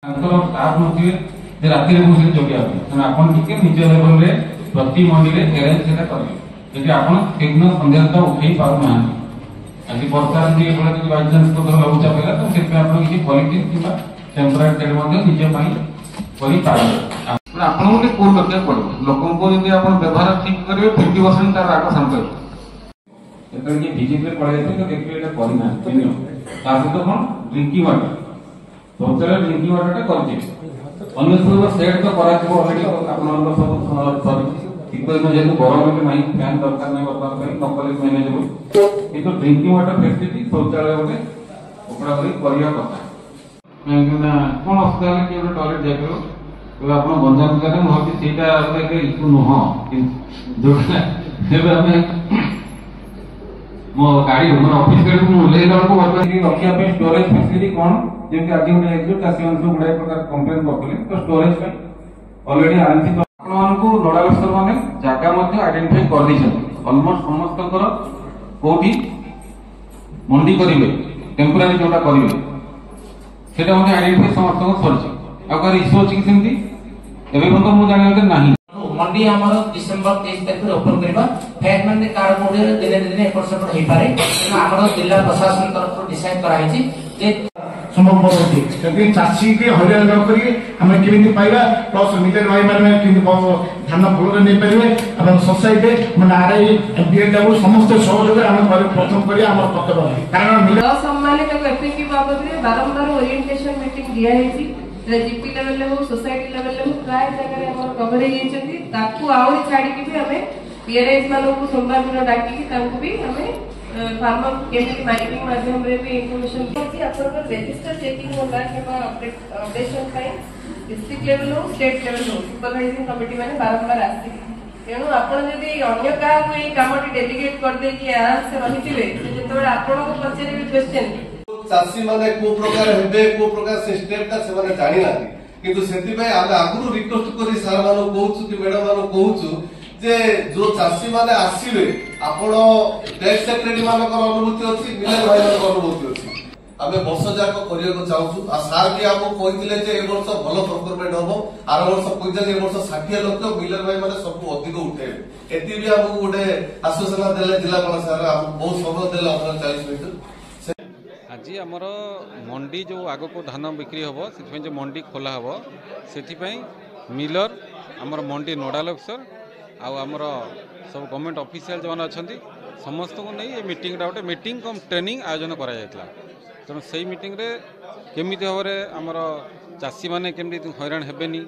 Staff नथिबे जे राति रे बसे जगिया तेना आपण टिके निज लेवल रे प्रति मंडी रे अरेंज सेटा करबे यदि आपण सिग्नल संध्या तो उठेई पाउ ना आदि वर्षा जे बोला कि बाय चांस को धर लघु चापेला तो से पे आपण किछि पॉलिटिक्स किबा टेम्पररी टेड मध्ये निज पई करि पाए आपण गोटे कोन रखिया पड़ो लोकन को यदि आपण व्यवहार ठीक करिवे 50% तार राग शांत हो एतर कि बीजेपी रे पड़े तो देखबे एटा करिना ता से तो कोन ड्रिंकिंग वाटर शौचालय ड्रिंकिंग वाटर टा करछि अन्य सब सेट तो करा छिबो ऑलरेडी आपन सब सॉरी ठीक है जेतु गवर्नमेंट नहीं फैन दरकार नहीं बता पाई नकली मैनेजेबल किंतु ड्रिंकिंग वाटर फैसिलिटी शौचालय गोटे ओकरा करी करिया कथा ना कोन अस्पताल के टॉयलेट जाइबो तो आपण गंजाम करे म होती सेटा एक इशू न हो जोटा हेबे हमें मो गाड़ी मन ऑफिस गाड़ी को ले जाऊ को वर्तमान रखिया पे स्टोरेज फैसिलिटी कोन जेमि आज गोटे एग्जिट चासी अंश गुडा प्रकार कंप्लेन करथले तो स्टोरेज पे ऑलरेडी आरएमसी आपण को नोडल अफसर माने जागा मध्ये आइडेंटिफाई कर दी ऑलमोस्ट समस्त कोठी मंडी करिवे टेम्पररी जोटा करिवे सेटा मध्ये आइडेंटिफाई समस्त को सरछि अगर इशू अछि सेमती एबे बंद मु जानि नाही मंडी हमर डिसेंबर 23 तारिख ओपन करबा फैट माने कार मोडे दिने दिने एपट सेपट होई पारे हमर जिला प्रशासन तरफ डिसाइड करा है जे संभव होती क्योंकि चाषी के हरियाणा न करी हमें केमिति पाइबा प्लस मिटर भाई माने किंतु धान फल नहीं पारे एवं सोसाइटी माने आरआई बीएडब्ल्यू समस्त सहयोग हम प्रथम करी हमर कर्तव्य कारण मिल सम्मान को एफएक्यू बाबत रे बारंबार ओरिएंटेशन मीटिंग दिया है जीपी लेवल हो सोसाइटी लेवल हो प्राय जगह हम कवर होइछथि ताकू आउरी छाडी कि भी हमें पीआरएस मानो को सोमवार दिन डाकी कि ताकू भी हमें फार्मर केमिकल मार्केटिंग माध्यम रे भी इंफॉर्मेशन दिछि आपन रजिस्टर चेकिंग होला केबा अपडेशन पाई डिस्ट्रिक्ट लेवल हो स्टेट लेवल हो सुपरवाइजिंग कमिटी माने बारंबार आसी तेणु आपण जदि अन्य का कोई कामटी डेलीगेट कर दे कि आराम से रहिथिबे जेतबे आपण को पछरे भी क्वेश्चन चाषी माने को प्रकार हेबे को प्रकार सिस्टम ता से माने जानि नाथि किंतु सेति भाई आमे आगुरु रिक्वेस्ट करी सर मानो कहउछु कि मैडम मानो कहउछु जे जो चाषी माने आसीबे आपण टैक्स सेक्रेटरी माने कर अनुभूति अछि मिलर भाई माने अनुभूति अछि आमे वर्ष जाक करिया को चाहूछु आ सार भी आपको कहिथिले जे ए वर्ष भलो प्रोक्योरमेंट होबो आर वर्ष कहिथिले ए वर्ष 60 लाख मिलर भाई माने सब अधिक उठेबे एति भी आपको गोटे आश्वासन देले जिलापाल सर आप बहुत समय देले 40 मिनिट आज आमर मंडी जो आग को धान बिक्री हम से जो मंडी खोला हम से मिलर आमर मंडी नोडाल अफिसर आमर सब गवर्नमेंट ऑफिशियल जो अच्छा समस्त को नहीं मीटिंग गोटे मीटिंग कम ट्रेनिंग आयोजन करा तेणु से मीटिंग रे केमी भाव में आमर चाषी मैंने केमी हैरान हेबेनी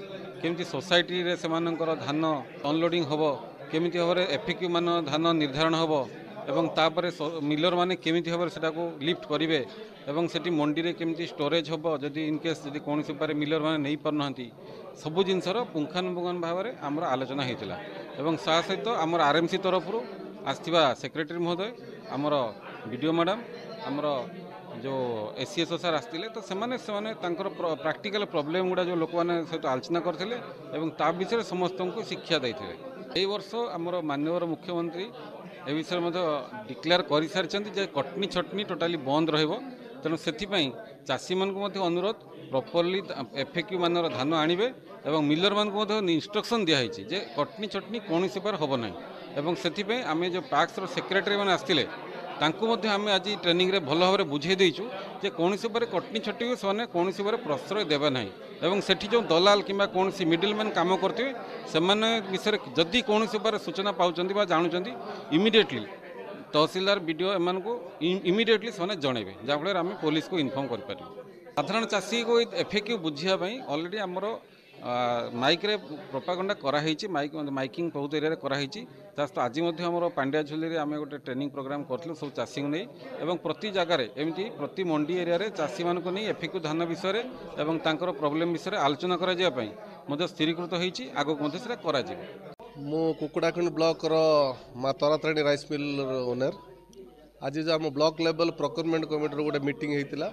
केमी सोसाइटी रे से धान अनलोडिंग हम केमी भाव में एफएक्यू मान धान निर्धारण हम एवं तापर मिलर माने केमिति भाव से लिफ्ट करेंगे एवं सेठी मंडी रे केमिति स्टोरेज हम जदि इनकेस जदि कौन से मिलर माने नहीं पारना सबू जिनसर पुंखानुपुंखान भाव में आमर आलोचना होता एवं सा सहित आमर आरएमसी तरफ आसथिबा सेक्रेटरी महोदय आमर वीडियो मैडम आमर जो एसीएसओ सार आसते तो से प्राक्टिकल प्रोब्लेम गुड़ा जो लोक मैंने सहित आलोचना करते ता विषय समस्त को शिक्षा देते यही वर्ष आमर माननीय मुख्यमंत्री ए विषय में डिक्लेयर कर सारी कटनी छटनी टोटाली बंद रेणु से चाषी मान अनुरोध प्रॉपर्ली एफएक्यू मान धान आणवे और मिलर मान इंस्ट्रक्शन दिखाई जे कटनी छटनी कौन प्रकार हम ना से आम जो पैक्स सेक्रेटरी मैंने आसते आम आज ट्रेनिंग रे भल भाव में बुझे देचु जे कौन कटनी छटी से कौन प्रश्रय देवे ना एवं सेठी जो दलाल कि कौन मिडिल मैन काम करते से विषय जदि कौन सूचना पाँच जानूँ इमिडिएटली तहसीलदार बीडीओ एम को इमिडिएटली से जनइबे जहाँफल आम पुलिस को इनफर्म कर साधारण चाषी को एफएक्यू बुझापी ऑलरेडी आमर माइक रे प्रोपागंडा कराई माइकिंग बहुत एरिया कराई सहित आज आम पांड्या झुली आम गोटे ट्रेनिंग प्रोग्राम करूँ सब चाषी को नहीं प्रति जगार एमती प्रति मंडी एरिया चाषी मान को नहीं एफएक्यू धान विषय और तांकर प्रोब्लेम विषय आलोचना कर स्थिरीकृत होती आगे मु कुकुड़ाखंड ब्लॉक माँ तारातारिणी राइस मिल ओनर आज जो आम ब्लॉक लेवल प्रोक्योरमेंट कमिटी गोटे मीटिंग होता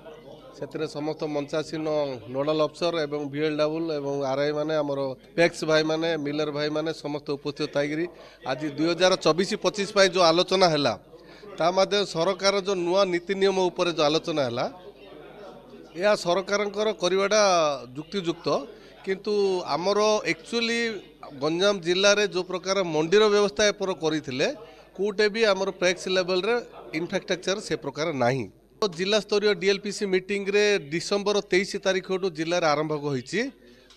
से समस्त मंचासीन नोडाल अफसर एवं बीएलडब्ल्यू एवं आरआई माने आमर पैक्स भाई माने मिलर भाई माने समस्त उपस्थित होकर आज 2024-25 जो आलोचना है ता सरकार जो नुआ नीति नियम उपर जो आलोचना है या सरकारଙ୍କର କରିବାଟା ଯୁକ୍ତିଯୁକ୍ତ କିନ୍ତୁ ଆମର एक्चुअली गंजाम जिले में जो प्रकार मंडीर व्यवस्था एपर करते कौटे भी आमर प्रेक्स लेवल रे इंफ्रास्ट्रक्चर से प्रकार नाही। तो जिला स्तरीय डीएलपीसी मीटिंग रे डिसेम्बर 23 तारीख जिले में आरंभ होईची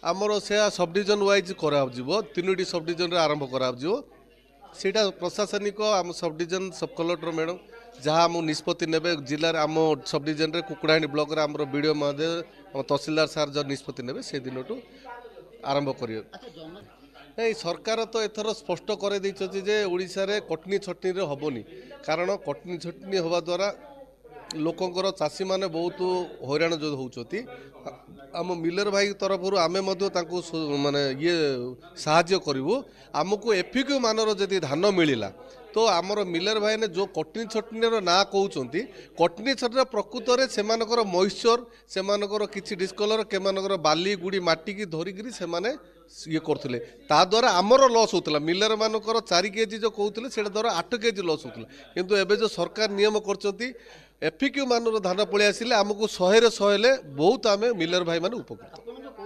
आमर से sub division wise कराजिवो 3टी sub division रे आरंभ कराजिवो सेटा प्रशासनिक आम सब डिविजन सब कलेक्टर मैडम जहाँ आम निष्पत्ति नेबे जिले आम सब डिविजन रे कुकुड़ाहांडी ब्लॉक रे आमर बीडीओ महोदय आम तहसीलदार सार जो निष्पत्ति नेबे से दिन आरंभ करियो। नहीं सरकार तो एथर स्पष्ट कर ओडिशा रे कटनी छटनी रे हबनी कारण कटनी छटनी होवा द्वारा लोकंकर चाषी माने बहुत हैरान जो होउछती आम मिलर भाई तरफ आमे मध्य तांको माने ये साहाय्य करिवो आमको एफिक्यू मानर जदि धान मिलिला तो आमर मिलर भाई ने जो कटनी छटनी ना कहते कटनी छटनी प्रकृत में से मॉइस्चर से किसी डिस्कलर के बाली गुड़ी माटी की धरिकी से ये करते द्वारा आमर लॉस होता मिलर मानकर 4 केजी जो कहते से द्वारा 8 केजी लॉस होता किंतु एबे जो सरकार नियम कर एफिक्यू मानर धान पलि आसिले आमको 100 बहुत आम मिलर भाई माने उपकृत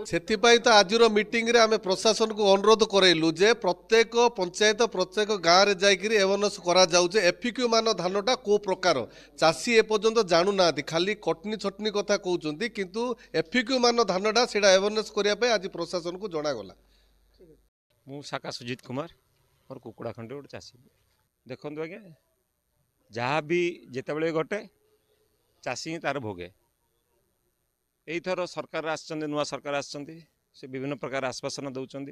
से तो आज मीटिंग रे आम प्रशासन को अनुरोध करइलु जे प्रत्येक पंचायत प्रत्येक गाँव में जाकर एवेयरनेस करा जाउजे एफिक्यू मान धानटा को प्रकार चाषी एपर्यंत जानू ना खाली कटनी छटनी कथा कहते किंतु एफिक्यू मान धानटा से एवेयरनेस करने आज प्रशासन को जनागला। मु शाखा सुजित कुमार मोर कुकुड़ा खंडे गोटे चाषी देखो आज्ञा जहाँ भी जिते गोटे चाषी तार भोगे एथर सरकार नुआ सरकार से विभिन्न प्रकार आश्वासन दौरान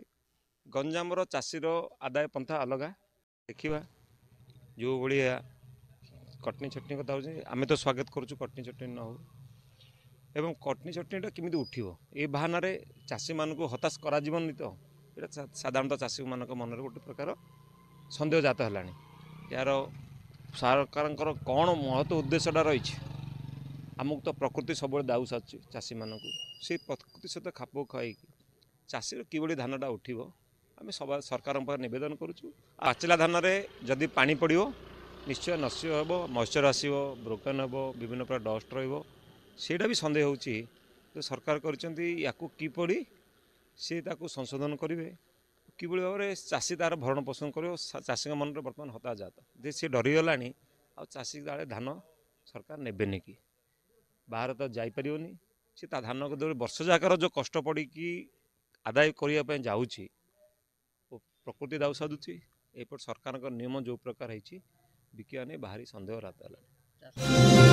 गंजामर चाषीर आदाय पंथा अलग देखा जो भाया कटनी छटनी कथा हो आम तो स्वागत करुँ कटनी छटनी न हो एवं कटनी छटनीटा केमी उठो ये बाहाना चाषी मान हताश कर तो ये साधारणतः चाषी मान मन गोटे प्रकार सन्देह जात है यार सरकार कौन महत्व उद्देश्यटा रही आमको तो प्रकृति सब दाऊ सारी चाषी मानक से प्रकृति सहित खाप खाई चाषीर कि धानटा उठो आम सब सरकार नवेदन करुँ पाचिला धान में जदि पानी पड़ो निश्चय नष्ट हे मॉइस्चर आसो ब्रोकन हे विभिन्न प्रकार डस्ट रहीटा भी सन्देह हो सरकार कर सी संशोधन करेंगे कि भाव में चाषी तार भरण पोषण कर चाषी मन में बर्तमान हताश जाता सी डरीगला आ चाषी धान सरकार नेबेनि कि बाहर तो जापरिनी सी धान वर्ष जाकर जो कष्ट पड़ी आदाय करने जाऊँगी प्रकृति दाऊ साधुची एपट सरकार नियम जो प्रकार है बिकिया नहीं बाहरी सन्देह रात है।